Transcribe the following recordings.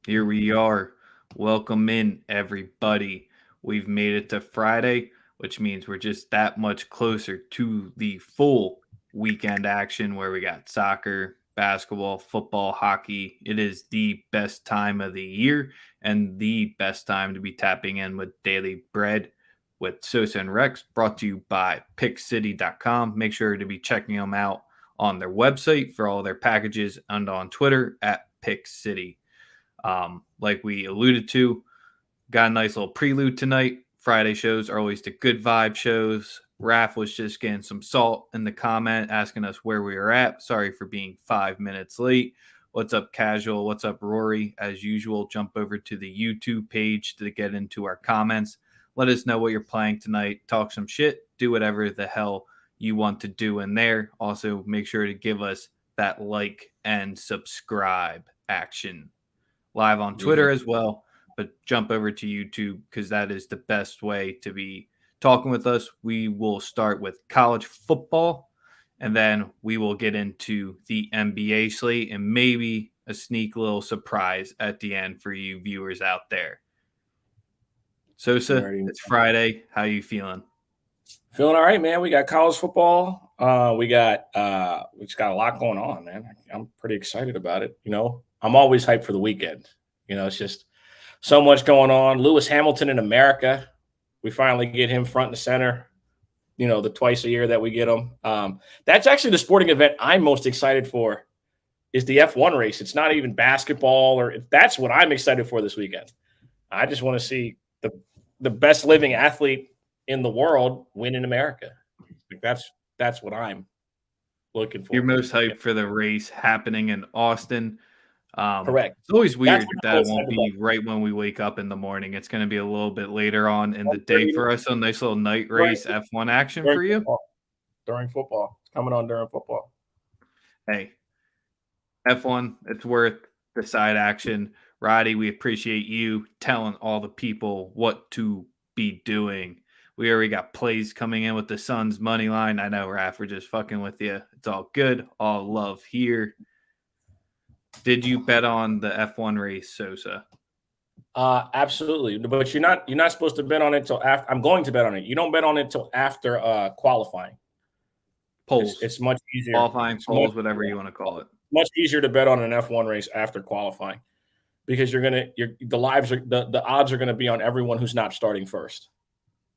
Here we are. Welcome in, everybody. We've made it to Friday, which means we're just that much closer to the full weekend action where we got soccer, basketball, football, hockey. It is the best time of the year and the best time to be tapping in with Daily Bread with Sosa and Rex, brought to you by pickcity.com. Make sure to be checking them out on their website for all their packages and on Twitter at pickcity. Like we alluded to, got a nice little prelude tonight. Friday shows are always the good vibe shows. Raph was just getting some salt in the comment asking us where we were at. Sorry for being 5 minutes late. What's up, Casual? What's up, Rory? As usual, jump over to the YouTube page to get into our comments. Let us know what you're playing tonight. Talk some shit. Do whatever the hell you want to do in there. Also, make sure to give us that like and subscribe action live on Yeah. Twitter as well. But jump over to YouTube because that is the best way to be talking with us. We will start with college football and then we will get into the NBA slate and maybe a sneak little surprise at the end for you viewers out there. You Sosa, already know. it's Friday. How you feeling? Feeling all right, man. We got college football. We just got a lot going on, man. I'm pretty excited about it. I'm always hyped for the weekend. It's just so much going on. Lewis Hamilton in America. We finally get him front and center. The twice a year that we get him. That's actually the sporting event I'm most excited for. Is the F1 race. It's not even basketball that's what I'm excited for this weekend. I just want to see the best living athlete in the world win in America. Like that's what I'm looking You're for. most hyped for the race happening in Austin. Correct. It's always That's weird what I'm that it most won't excited about. be right when we wake up in the morning. It's going to be a little bit later on in the day 1:30 for us. A nice little night during, race F1 action during for you. football. During football. It's coming on during football. Hey, F1, it's worth the side action. Roddy, we appreciate you telling all the people what to be doing. We already got plays coming in with the Suns money line. I know, Raph, we're just fucking with you. It's all good. All love here. Did you bet on the F1 race, Sosa? Absolutely. But you're not supposed to bet on it until after. I'm going to bet on it. You don't bet on it until after qualifying. It's Polls, it's much easier. qualifying It's much polls, whatever you want to call it. much easier to bet on an F1 race after qualifying because the odds are gonna be on everyone who's not starting first.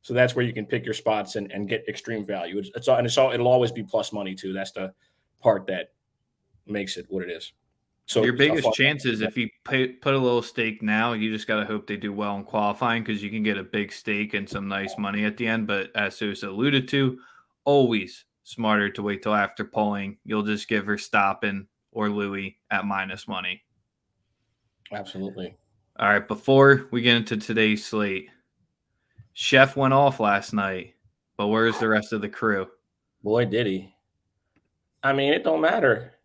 So that's where you can pick your spots and get extreme value. It'll always be plus money too. That's the part that makes it what it is. Your So it's a biggest fun. chances if you put a little stake now, you just got to hope they do well in qualifying because you can get a big stake and some nice money at the end. But as Sosa alluded to, always smarter to wait till after polling. You'll just give her Verstappen or Louis at minus money. Absolutely. All right, before we get into today's slate, Chef went off last night, but where's the rest of the crew? Boy, did he. I mean, it don't matter.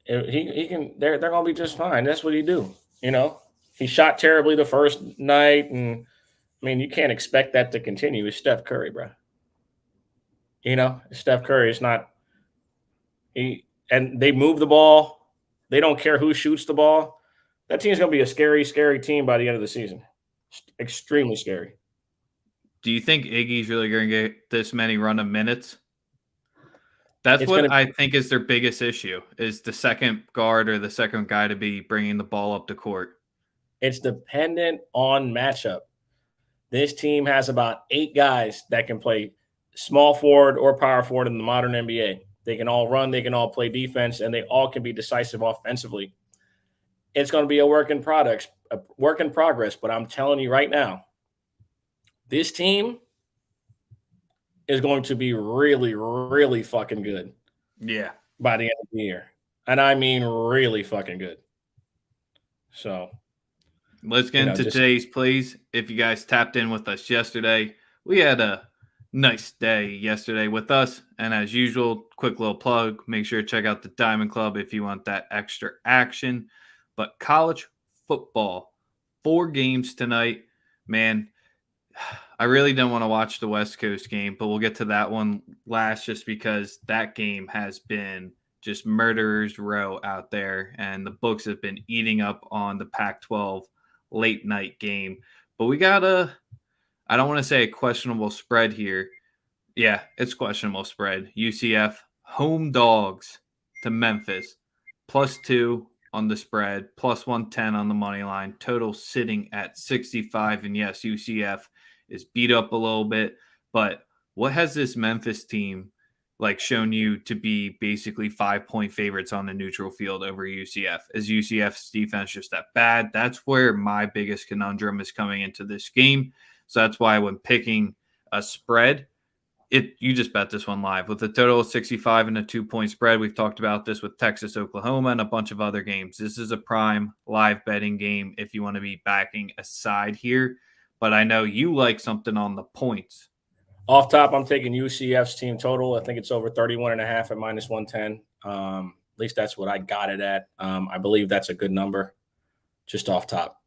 He can. They're gonna be just fine. That's what he do. He shot terribly the first night, and I mean, you can't expect that to continue. It's Steph Curry, bro. Steph Curry is not and they move the ball. They don't care who shoots the ball. That team's gonna be a scary, scary team by the end of the season. Extremely scary. Do you think Iggy's really going to get this many run of minutes? That's It's gonna what I think is their biggest issue is the second guard or the second guy to be bringing the ball up the court. It's dependent on matchup. This team has about 8 guys that can play small forward or power forward in the modern NBA. They can all run, they can all play defense, and they all can be decisive offensively. It's going to be a work in progress. But I'm telling you right now, this team is going to be really, really fucking good Yeah. by the end of the year. And I mean really fucking good. So, Let's get into just today's plays. If you guys tapped in with us yesterday, we had a nice day yesterday with us. And as usual, quick little plug make sure to check out the Diamond Club if you want that extra action. But college football, 4 games tonight. Man, I really don't want to watch the West Coast game, but we'll get to that one last just because that game has been just murderer's row out there, and the books have been eating up on the Pac 12 late night game. But we got I don't want to say a questionable spread here. Yeah, it's questionable spread. UCF home dogs to Memphis, +2 on the spread, +110 on the money line. Total sitting at 65. And yes, UCF is beat up a little bit, but what has this Memphis team like shown you to be basically 5-point favorites on the neutral field over UCF? Is UCF's defense just that bad? That's where my biggest conundrum is coming into this game. So that's why when picking a spread, you just bet this one live with a total of 65 and a 2-point spread. We've talked about this with Texas, Oklahoma, and a bunch of other games. This is a prime live betting game if you want to be backing a side here. But I know you like something on the points. Off top, I'm taking UCF's team total. I think it's over 31.5 at -110. At least that's what I got it at. I believe that's a good number. Just off top.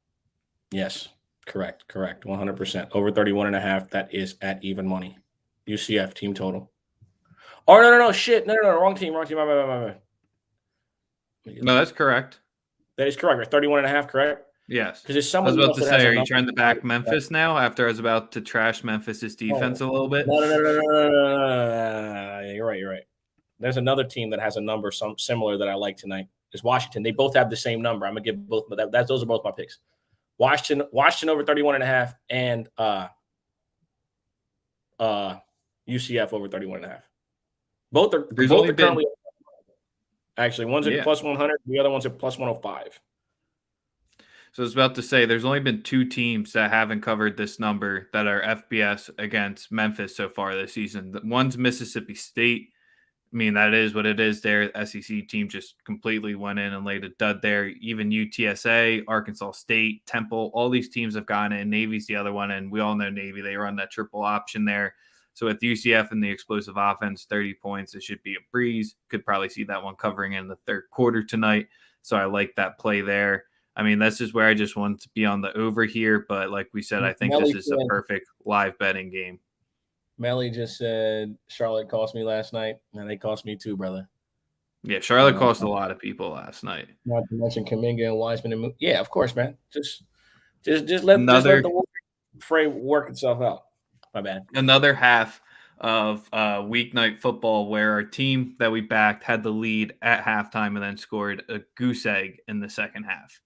Yes, correct. 100%. Over 31.5. That is at even money. UCF team total. Oh, no. Shit. No. Wrong team. My bad. No, that's correct. That is correct. Right? 31.5, correct? Yes. Because there's I was someone about to say, are you trying to back Memphis now after I was about to trash Memphis's defense a little bit? No. You're right. There's another team that has a number similar that I like tonight. It's Washington. They both have the same number. I'm gonna give both, but those are both my picks. Washington over 31.5 and UCF over 31.5. Both are currently actually one's at +100, the other one's at +105. So I was about to say there's only been 2 teams that haven't covered this number that are FBS against Memphis so far this season. One's Mississippi State. I mean, that is what it is there. The SEC team just completely went in and laid a dud there. Even UTSA, Arkansas State, Temple, all these teams have gone in. Navy's the other one, and we all know Navy. They run that triple option there. So with UCF and the explosive offense, 30 points, it should be a breeze. Could probably see that one covering in the third quarter tonight. So I like that play there. I mean, this is where I just want to be on the over here. But like we said, I think this is a perfect live betting game. Melly just said Charlotte cost me last night, and they cost me too, brother. Yeah, Charlotte cost a lot of people last night. Not to mention Kuminga and Wiseman. And yeah, of course, man. Just let the fray work itself out. My bad. Another half of weeknight football where our team that we backed had the lead at halftime and then scored a goose egg in the second half.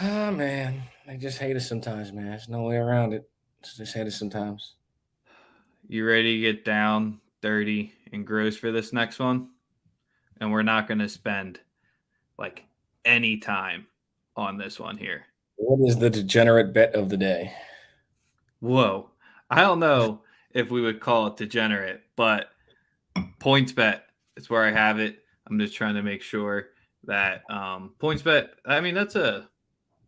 Oh, man. I just hate it sometimes, man. There's no way around it. Just hate it sometimes. You ready to get down 30 and gross for this next one? And we're not going to spend like any time on this one here. What is the degenerate bet of the day? Whoa. I don't know if we would call it degenerate, but points bet is where I have it. I'm just trying to make sure that points bet, I mean, that's a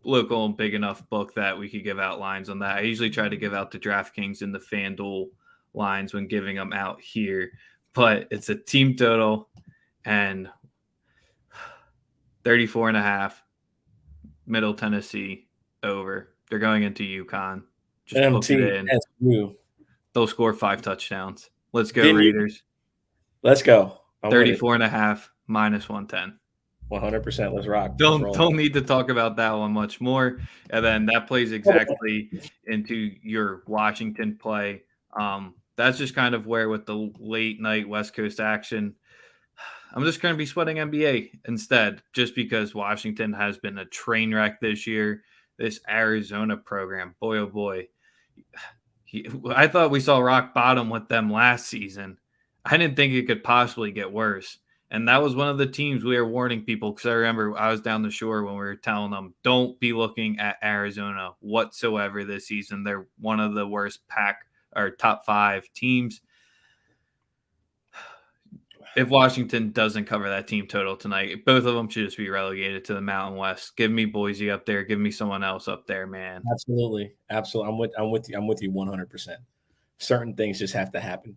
local and big enough book that we could give out lines on that. I usually try to give out the DraftKings and the FanDuel lines when giving them out here, but it's a team total and 34.5 Middle Tennessee over. They're going into UConn. Just book it in. They'll score 5 touchdowns. Let's go, Raiders. Let's go. 34.5 -110. 100%. Let's rock. Don't need to talk about that one much more. And then that plays exactly into your Washington play. That's just kind of where with the late night West Coast action, I'm just going to be sweating NBA instead, just because Washington has been a train wreck this year. This Arizona program, boy, oh boy. I thought we saw rock bottom with them last season. I didn't think it could possibly get worse. And that was one of the teams we were warning people, because I remember I was down the shore when we were telling them, don't be looking at Arizona whatsoever this season. They're one of the worst pack or top 5 teams. If Washington doesn't cover that team total tonight, both of them should just be relegated to the Mountain West. Give me Boise up there. Give me someone else up there, man. Absolutely. I'm with you 100%. Certain things just have to happen.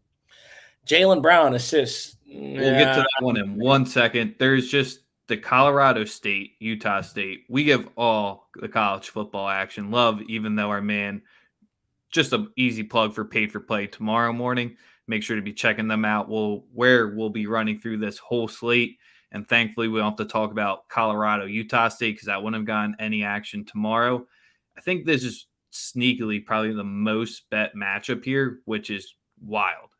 Jaylen Brown assists. We'll get to that one in 1 second. There's just the Colorado State, Utah State. We give all the college football action love, even though our man, just an easy plug for Paid for Play tomorrow morning. Make sure to be checking them out. We'll be running through this whole slate And thankfully, we don't have to talk about Colorado, Utah State, because that wouldn't have gotten any action tomorrow. I think this is sneakily probably the most bet matchup here, which is wild.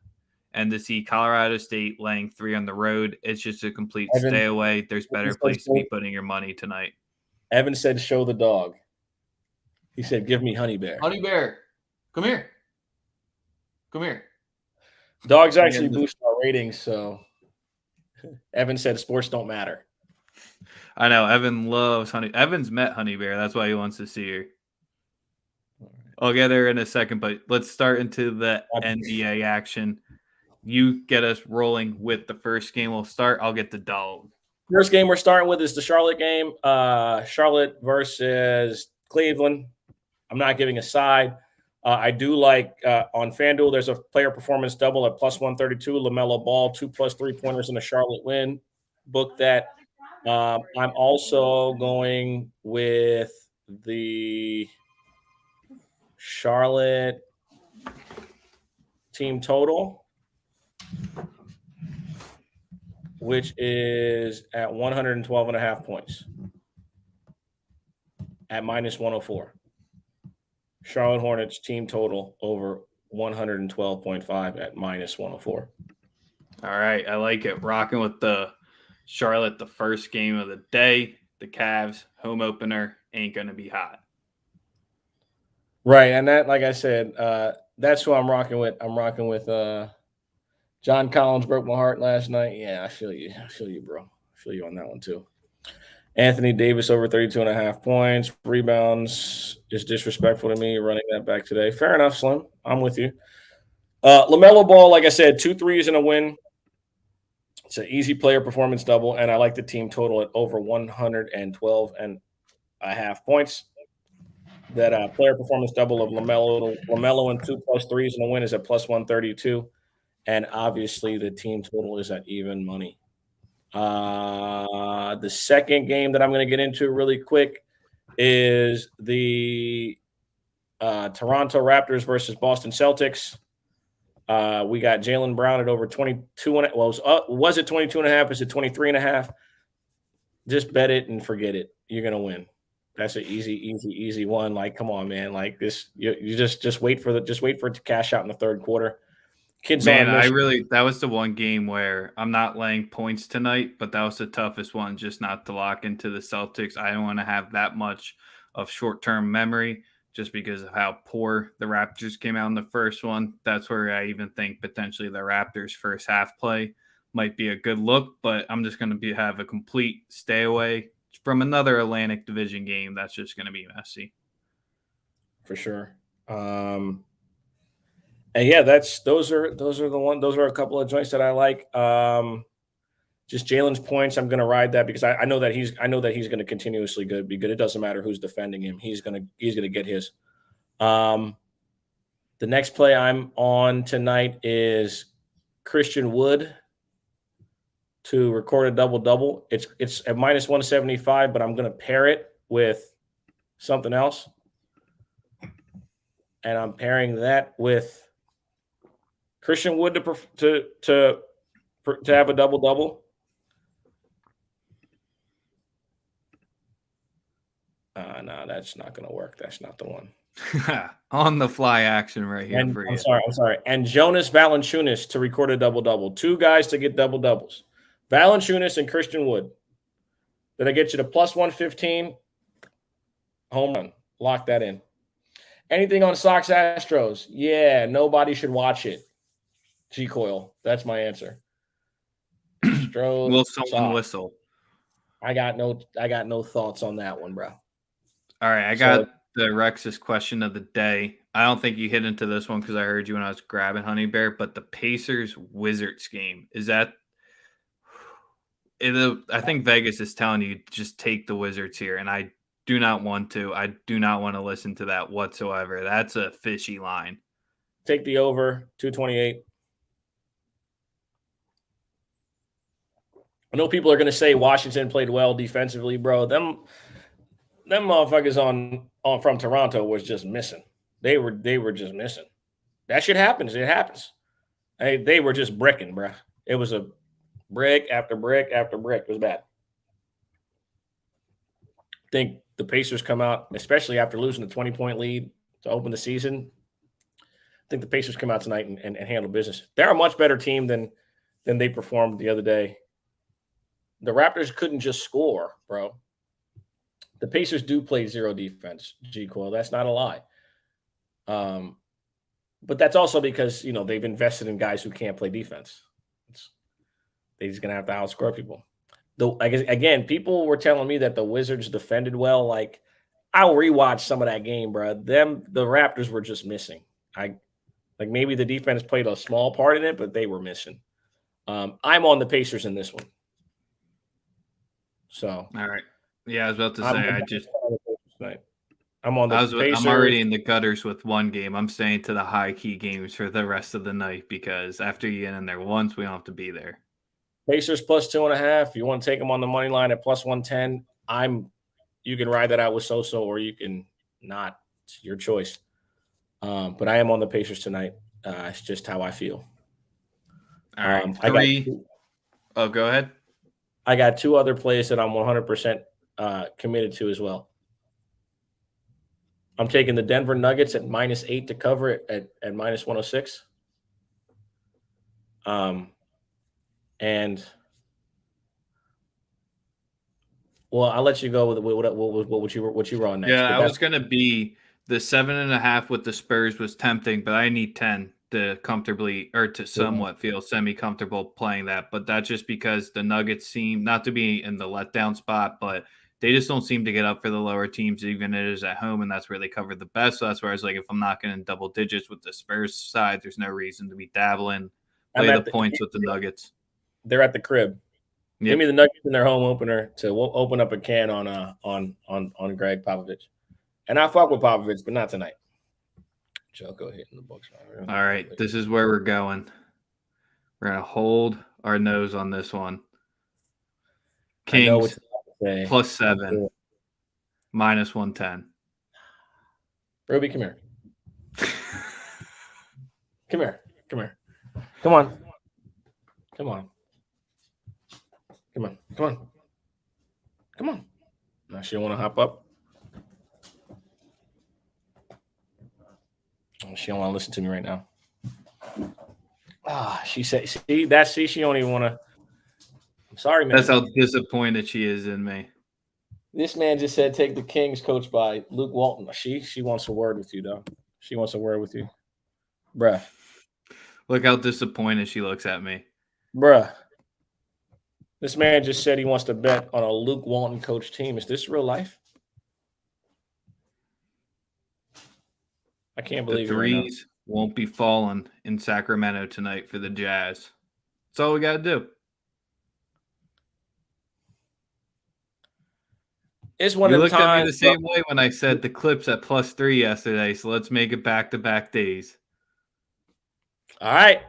And to see Colorado State laying 3 on the road, it's just a complete Evan, stay away. There's better place to be putting your money tonight. Evan said, "Show the dog." He said, "Give me Honey Bear." Honey Bear, come here. Come here. Dogs actually boost our ratings, so Evan said sports don't matter. I know. Evan loves Honey. Evan's met Honey Bear. That's why he wants to see her. I'll get her in a second, but let's start into the NBA action. You get us rolling with the first game. We'll start. I'll get the dog. First game we're starting with is the Charlotte game. Charlotte versus Cleveland. I'm not giving a side. I do like on FanDuel, there's a player performance double at plus 132. LaMelo Ball, 2+ 3-pointers in a Charlotte win. Book that. I'm also going with the Charlotte team total, which is at 112.5 points at minus 104. Charlotte Hornets team total over 112.5 at minus 104. All right. I like it. Rocking with the Charlotte, the first game of the day. The Cavs home opener ain't going to be hot. Right. And that, like I said, that's who I'm rocking with. I'm rocking with John Collins broke my heart last night. Yeah, I feel you. I feel you, bro. I feel you on that one too. Anthony Davis over 32.5 points. Rebounds is disrespectful to me. You're running that back today. Fair enough, Slim. I'm with you. LaMelo Ball, like I said, 2 threes in a win. It's an easy player performance double, and I like the team total at over 112.5 points. That player performance double of LaMelo and 2+ threes in a win is at plus 132. And obviously the team total is at even money. The second game that I'm going to get into really quick is the Toronto Raptors versus Boston Celtics. We got Jaylen Brown at over 22. Well, was it 22.5? Is it 23.5? Just bet it and forget it. You're going to win. That's an easy one. Like, come on, man. Like this, you just wait for it to cash out in the third quarter. Kids, man, that was the one game where I'm not laying points tonight, but that was the toughest one, just not to lock into the Celtics. I don't want to have that much of short-term memory just because of how poor the Raptors came out in the first one. That's where I even think potentially the Raptors' first half play might be a good look, but I'm just going to have a complete stay away from another Atlantic Division game. That's just going to be messy. For sure. And yeah, those are a couple of joints that I like. Just Jalen's points, I'm going to ride that because I know that he's going to continuously be good. It doesn't matter who's defending him. He's going to get his. The next play I'm on tonight is Christian Wood to record a double-double. It's at minus 175, but I'm going to pair it with something else. And I'm pairing that with Christian Wood to have a double-double. No, that's not going to work. That's not the one. On the fly action right here for you. I'm sorry. And Jonas Valanciunas to record a double-double. 2 guys to get double-doubles. Valanciunas and Christian Wood. Did I get you to plus 115? Home run. Lock that in. Anything on Sox Astros? Yeah, nobody should watch it. G-Coil. That's my answer. Astros. Will someone whistle? I got no thoughts on that one, bro. All right, I got the Rex's question of the day. I don't think you hit into this one because I heard you when I was grabbing Honey Bear, but the Pacers-Wizards game, is that – I think Vegas is telling you just take the Wizards here, and I do not want to. I do not want to listen to that whatsoever. That's a fishy line. Take the over, 228. I know people are going to say Washington played well defensively, bro. Them motherfuckers on from Toronto was just missing. They were just missing. That shit happens. It happens. They were just bricking, bro. It was a Brick after brick after brick. It was bad. I think the Pacers come out, especially after losing a 20-point lead to open the season. I think the Pacers come out tonight and handle business. They're a much better team than they performed the other day. The Raptors couldn't just score, bro. The Pacers do play zero defense, G-Coil. That's not a lie. But that's also because, they've invested in guys who can't play defense. They're just going to have to outscore people. Again, people were telling me that the Wizards defended well. Like, I'll rewatch some of that game, bro. The Raptors were just missing. Maybe the defense played a small part in it, but they were missing. I'm on the Pacers in this one. So, all right. Yeah, I was about to say I'm on the Pacers. I'm already in the gutters with one game. I'm staying to the high key games for the rest of the night because after you get in there once, we don't have to be there. Pacers plus 2.5. You want to take them on the money line at plus 110. You can ride that out with Soso, or you can not. It's your choice. But I am on the Pacers tonight. It's just how I feel. All right. Go ahead. I got 2 other plays that I'm 100% committed to as well. I'm taking the Denver Nuggets at -8 to cover it at -106. And I'll let you go with what you were on next. Yeah, I was gonna be the 7.5 with the Spurs was tempting, but I need 10 to comfortably or to somewhat feel semi-comfortable playing that. But that's just because the Nuggets seem not to be in the letdown spot, but they just don't seem to get up for the lower teams, even if it is at home, and that's where they cover the best. So that's where I was like, if I'm not getting double digits with the Spurs side, there's no reason to be dabbling. Play the points with the Nuggets. They're at the crib. Yep. Give me the Nuggets in their home opener to open up a can on Greg Popovich. And I fuck with Popovich, but not tonight. Joko hitting the books. All right, this is where we're going. We're going to hold our nose on this one. Kings plus 7, -110. Ruby, come here. Come here. Come here. Come on. Come on. Come on. Come on. Come on. Now she don't want to hop up. She don't want to listen to me right now. She said, she don't even want to. I'm sorry, man. That's how disappointed she is in me. This man just said, take the Kings coached by Luke Walton. She wants a word with you, though. She wants a word with you. Bruh. Look how disappointed she looks at me. Bruh. This man just said he wants to bet on a Luke Walton coach team. Is this real life? I can't believe the threes won't be falling in Sacramento tonight for the Jazz. That's all we got to do. It's one of the times. You looked at me the same way when I said the Clips at +3 yesterday, so let's make it back-to-back days. All right.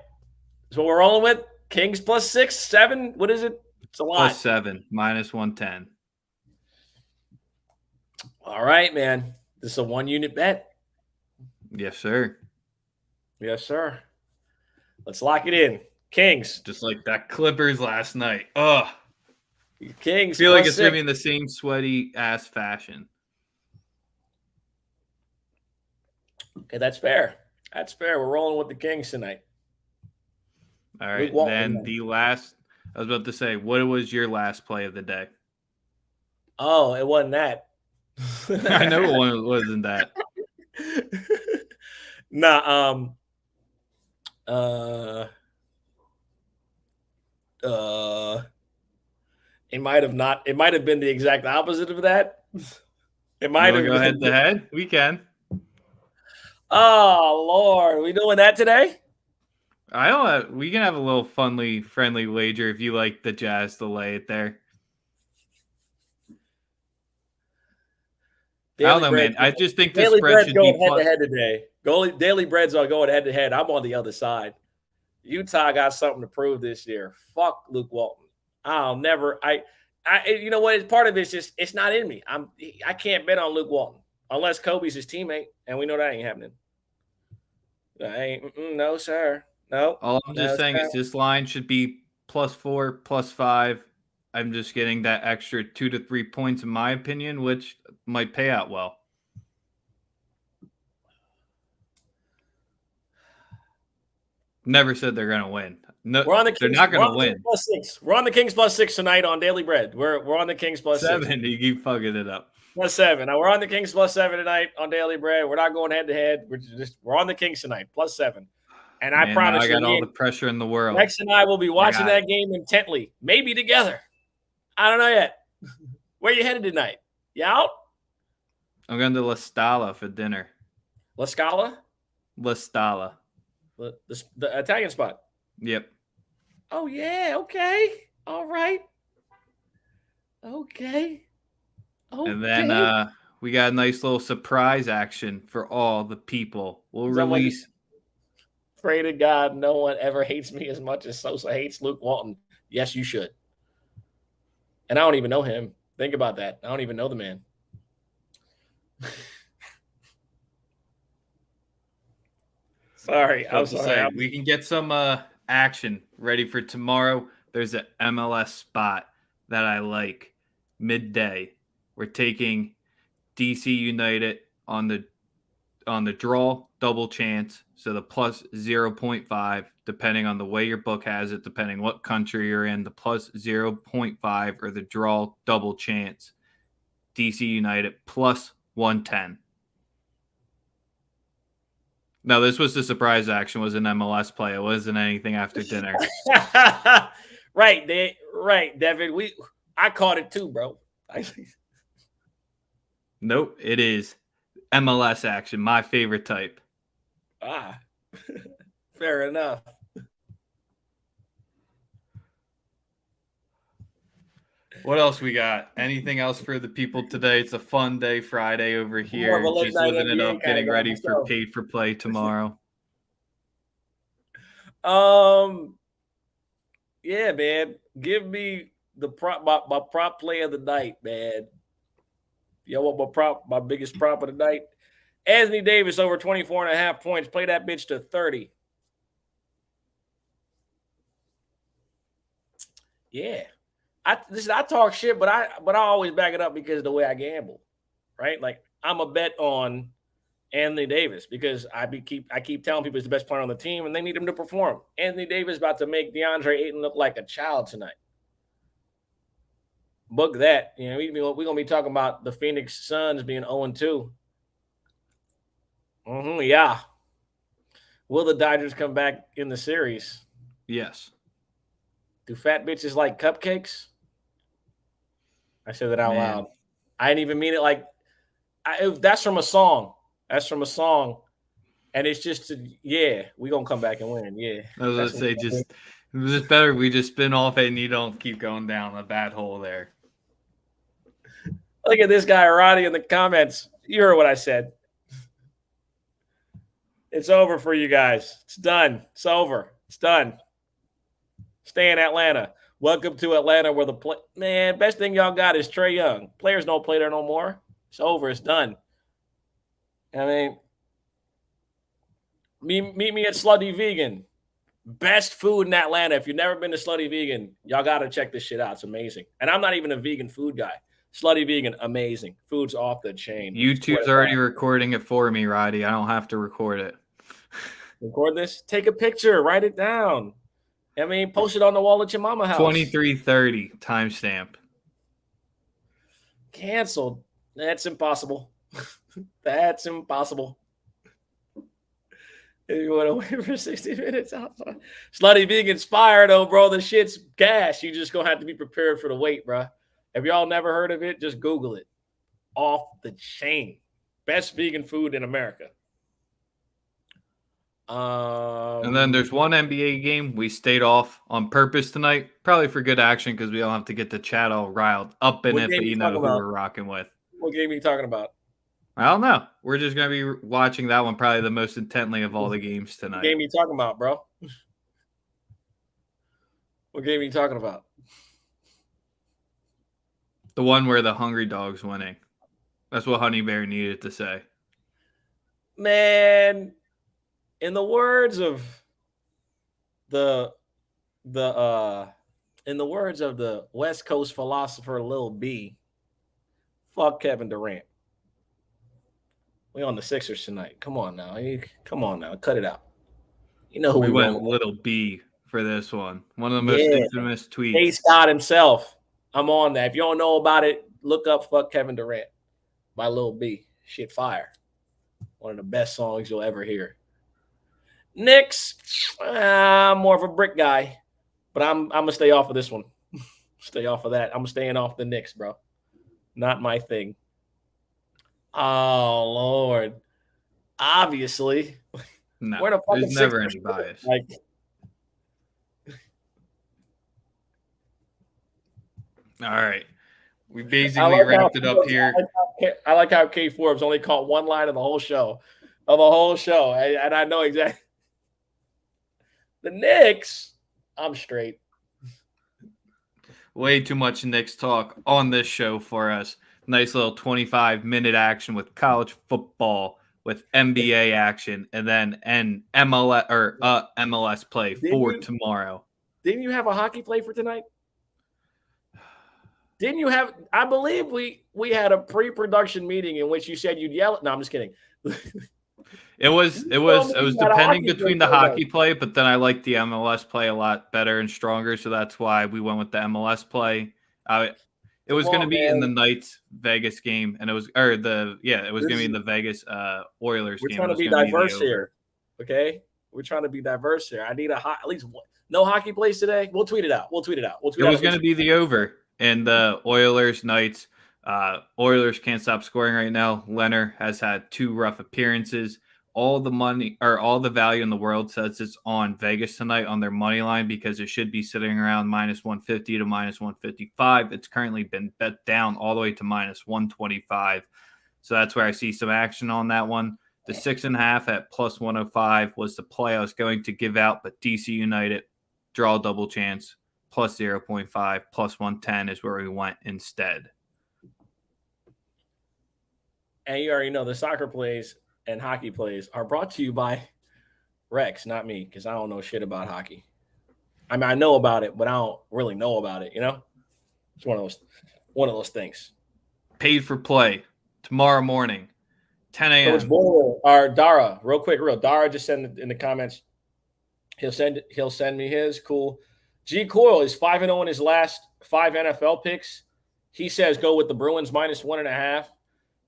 So we're rolling with Kings +6, 7. What is it? It's a lot. +7, -110. All right, man. This is a 1-unit bet. Yes, sir. Yes, sir. Let's lock it in. Kings. Just like that Clippers last night. Oh. Kings. I feel like it's going to be in the same sweaty-ass fashion. Okay, that's fair. That's fair. We're rolling with the Kings tonight. All right, then the last – I was about to say, what was your last play of the day? Oh, it wasn't that. I know it wasn't that. Nah, it might have not. It might have been the exact opposite of that. It might have go head to head. We can. Oh Lord, we doing that today? We can have a little friendly wager if you like the Jazz to lay it there. I don't know, man. I just think the spread should be head to head today. Daily Bread's are going head to head. I'm on the other side. Utah got something to prove this year. Fuck Luke Walton. I'll never. You know what? It's part of it's just it's not in me. I can't bet on Luke Walton unless Kobe's his teammate, and we know that ain't happening. No, sir. No. All I'm just saying is this line should be +4, +5. I'm just getting that extra 2 to 3 points, in my opinion, which might pay out well. Never said they're going to win. No, We're on the they're Kings. not We're going on to the win. Kings +6. We're on the Kings +6 tonight on Daily Bread. We're on the Kings +6. 7. You keep fucking it up. +7. Now we're on the Kings +7 tonight on Daily Bread. We're not going head to head. We're on the Kings tonight +7. And I Man, promise now I got you, all the pressure in the world. Rex and I will be watching got that it. game intently, maybe together. I don't know yet. Where you headed tonight? You out? I'm going to La Scala for dinner. La Scala? La Scala. The Italian spot. Yep. Oh, yeah. Okay. All right. Okay. And then we got a nice little surprise action for all the people. We'll release. Pray to God no one ever hates me as much as Sosa hates Luke Walton. Yes, you should. And I don't even know him. Think about that. I don't even know the man. Sorry. I'm sorry. We can get some action ready for tomorrow. There's an MLS spot that I like. Midday. We're taking DC United on the draw, double chance. So the plus 0.5, depending on the way your book has it, depending what country you're in, the plus 0.5 or the draw, double chance. DC United plus 110. No, this was the surprise action. It was an MLS play. It wasn't anything after dinner. Right, Devin. I caught it too, bro. Nope, it is MLS action, my favorite type. Fair enough. What else we got? Anything else for the people today? It's a fun day, Friday over here. Just living it up, getting ready for paid for play tomorrow. Yeah, man. Give me the prop, my prop play of the night, man. You know what my biggest prop of the night? Anthony Davis over 24.5 points. Play that bitch to 30. Yeah. I talk shit, but I always back it up because of the way I gamble, right? Like I'm a bet on Anthony Davis because I keep telling people he's the best player on the team and they need him to perform. Anthony Davis is about to make DeAndre Ayton look like a child tonight. Book that. You know, we're gonna be talking about the Phoenix Suns being 0-2. Yeah. Will the Dodgers come back in the series? Yes. Do fat bitches like cupcakes? I said that out loud. I didn't even mean it like that's from a song. That's from a song. And it's just, we're going to come back and win. Yeah. I was going to say, just better we just spin off it and you don't keep going down a bad hole there. Look at this guy, Roddy, in the comments. You heard what I said. It's over for you guys. It's done. It's over. It's done. Stay in Atlanta. Welcome to Atlanta where best thing y'all got is Trae Young. Players don't play there no more. It's over. It's done. I mean, meet me at Slutty Vegan. Best food in Atlanta. If you've never been to Slutty Vegan, y'all got to check this shit out. It's amazing. And I'm not even a vegan food guy. Slutty Vegan, amazing. Food's off the chain. YouTube's already recording it for me, Roddy. I don't have to record it. Record this? Take a picture. Write it down. I mean, post it on the wall at your mama house. 23:30 timestamp. Canceled. That's impossible. That's impossible. If you want to wait for 60 minutes outside. Slutty Vegan's fire, though, bro. The shit's gas. You just going to have to be prepared for the wait, bro. If y'all never heard of it, just Google it. Off the chain. Best vegan food in America. And then there's one NBA game we stayed off on purpose tonight, probably for good action because we don't have to get the chat all riled up in it, but you know who we're rocking with. What game are you talking about? I don't know. We're just going to be watching that one probably the most intently of all the games tonight. What game are you talking about, bro? What game are you talking about? The one where the Hungry Dog's winning. That's what Honey Bear needed to say. Man, in the words of the in the words of the West Coast philosopher Lil B, fuck Kevin Durant. We on the Sixers tonight. Come on now. Come on now. Cut it out. You know who We we went rolling. little B for this one. One of the most infamous K tweets. Scott himself. I'm on that. If you don't know about it, look up "Fuck Kevin Durant" by Lil B. Shit fire. One of the best songs you'll ever hear. Knicks, I'm more of a brick guy, but I'm gonna stay off of this one. Stay off of that. I'm staying off the Knicks, bro. Not my thing. Oh Lord. Obviously. No, We're in a fucking there's never Sixers any bias. like All right. We basically wrapped it up here. I like how K Forbes only caught one line of the whole show. And I know exactly. The Knicks, I'm straight. Way too much Knicks talk on this show for us. Nice little 25-minute action with college football, with NBA action, and then an MLS play for tomorrow. Didn't you have a hockey play for tonight? Didn't you have? I believe we had a pre-production meeting in which you said you'd yell. No, I'm just kidding. It was depending between the hockey play, but then I liked the MLS play a lot better and stronger, so that's why we went with the MLS play. It was going to be in the Knights Vegas game, and it was going to be in the Vegas Oilers game. We're trying to be diverse here, okay? We're trying to be diverse here. I need at least one. No hockey plays today. We'll tweet it out. It was going to be the over, and the Oilers Knights. Oilers can't stop scoring right now. Leonard has had 2 rough appearances. All the money or all the value in the world says it's on Vegas tonight on their money line because it should be sitting around -150 to -155. It's currently been bet down all the way to -125. So that's where I see some action on that one. The 6.5 at +105 was the play I was going to give out, but DC United draw double chance +0.5 +110 is where we went instead. And you already know the soccer plays and hockey plays are brought to you by Rex, not me, because I don't know shit about hockey. I mean, I know about it, but I don't really know about it. You know, it's one of those things. Paid for play tomorrow morning, 10 a.m. Coach Boyle or Dara, Dara just send in the comments. He'll send me his. Cool. G Coyle is 5-0 in his last 5 NFL picks. He says go with the Bruins -1.5.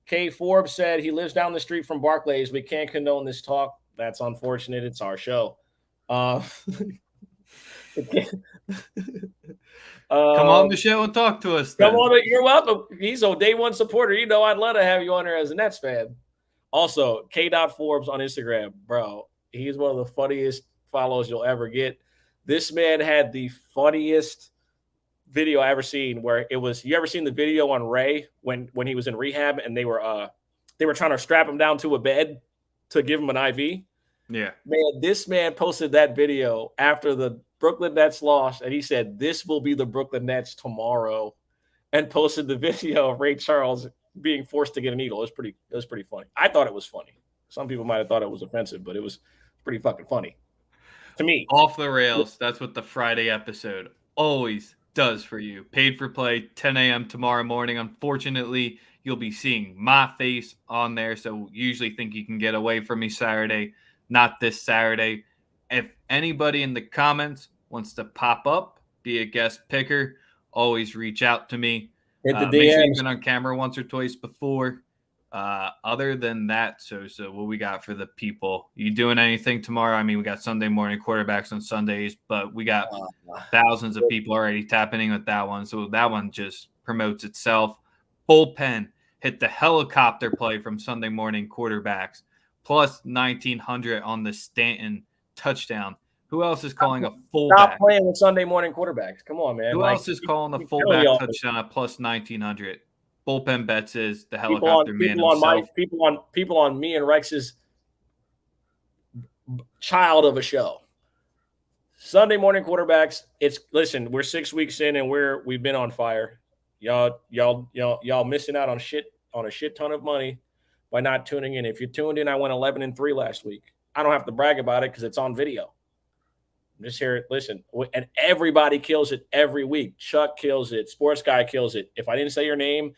K Forbes said he lives down the street from Barclays. We can't condone this talk. That's unfortunate. It's our show. Come on the show and talk to us. Come on, you're welcome. He's a day one supporter. You know I'd love to have you on there as a Nets fan. Also, K. Forbes on Instagram, bro. He's one of the funniest follows you'll ever get. This man had the funniest video I ever seen where it was. You ever seen the video on Ray when he was in rehab and they were trying to strap him down to a bed to give him an IV? Yeah, man, this man posted that video after the Brooklyn Nets lost, and he said this will be the Brooklyn Nets tomorrow, and posted the video of Ray Charles being forced to get a needle. It was pretty funny. I thought it was funny. Some people might have thought it was offensive, but it was pretty fucking funny to me. Off the rails. That's what the Friday episode always does for you. Paid for play, 10 a.m. tomorrow morning. Unfortunately, you'll be seeing my face on there, so usually think you can get away from me Saturday. Not this Saturday. If anybody in the comments wants to pop up, be a guest picker, always reach out to me. Hit the DMs. Make sure you've been on camera once or twice before. Other than that, so what we got for the people? You doing anything tomorrow? I mean, we got Sunday morning quarterbacks on Sundays, but we got thousands of people already tapping in with that one. So that one just promotes itself. Bullpen hit the helicopter play from Sunday morning quarterbacks. Plus 1,900 on the Stanton touchdown. Who else is calling a fullback? Stop playing with Sunday morning quarterbacks. Come on, man. Who else is calling a fullback touchdown at plus 1,900? Bullpen bets is the helicopter man himself. People on me and Rex's child of a show. Sunday morning quarterbacks. Listen, we're 6 weeks in and we've been on fire. Y'all missing out on a shit ton of money by not tuning in. If you tuned in, I went 11-3 last week. I don't have to brag about it because it's on video. I'm just here. Listen, and everybody kills it every week. Chuck kills it. Sports Guy kills it. If I didn't say your name,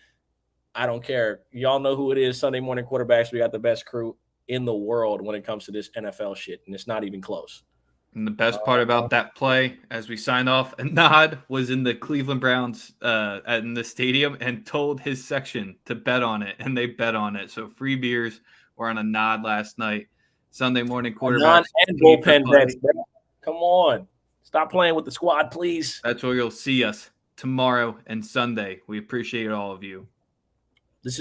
I don't care. Y'all know who it is. Sunday Morning Quarterbacks. We got the best crew in the world when it comes to this NFL shit, and it's not even close. And the best part about that play, as we sign off, Nod was in the Cleveland Browns in the stadium and told his section to bet on it, and they bet on it. So free beers were on a Nod last night. Sunday Morning Quarterbacks. And bullpen bets. Come on. Stop playing with the squad, please. That's where you'll see us tomorrow and Sunday. We appreciate all of you. This is